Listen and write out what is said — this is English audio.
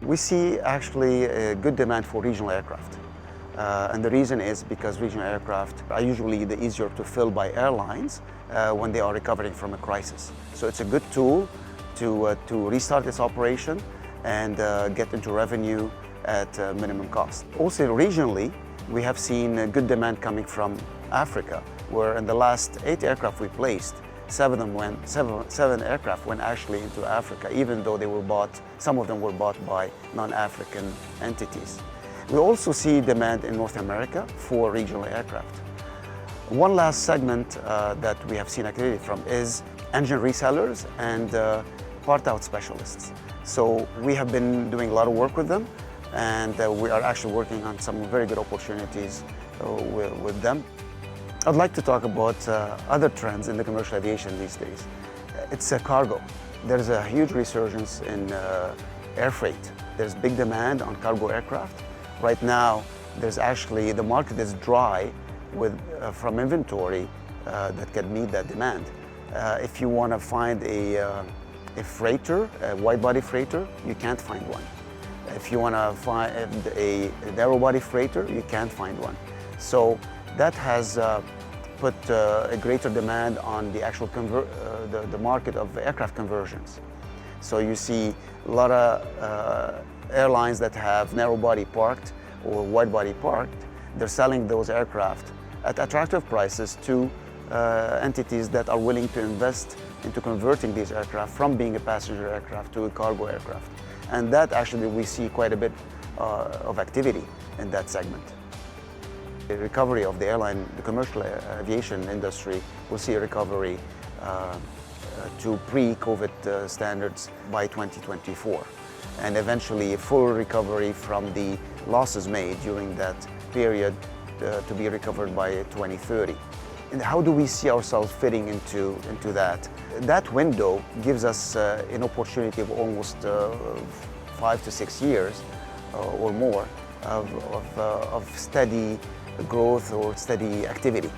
We see actually a good demand for regional aircraft. And the reason is because regional aircraft are usually the easier to fill by airlines when they are recovering from a crisis. So it's a good tool to restart its operation and get into revenue at minimum cost. Also regionally, we have seen good demand coming from Africa, where in the last 8 aircraft we placed, 7 aircraft went actually into Africa, even though some of them were bought by non-African entities. We also see demand in North America for regional aircraft. One last segment that we have seen activity from is engine resellers and part-out specialists. So we have been doing a lot of work with them, and we are actually working on some very good opportunities with them. I'd like to talk about other trends in the commercial aviation these days. It's cargo. There's a huge resurgence in air freight. There's big demand on cargo aircraft. Right now, the market is dry from inventory that can meet that demand. If you want to find a freighter, a wide-body freighter, you can't find one. If you want to find a narrow-body freighter, you can't find one. So that has put a greater demand on the actual the market of aircraft conversions. So you see a lot of airlines that have narrow-body parked or wide-body parked. They're selling those aircraft at attractive prices to entities that are willing to invest into converting these aircraft from being a passenger aircraft to a cargo aircraft. And that actually we see quite a bit of activity in that segment. The recovery of the commercial aviation industry will see a recovery to pre-COVID standards by 2024, and eventually a full recovery from the losses made during that period to be recovered by 2030. And how do we see ourselves fitting into that? That window gives us an opportunity of almost 5 to 6 years or more of steady growth or steady activity.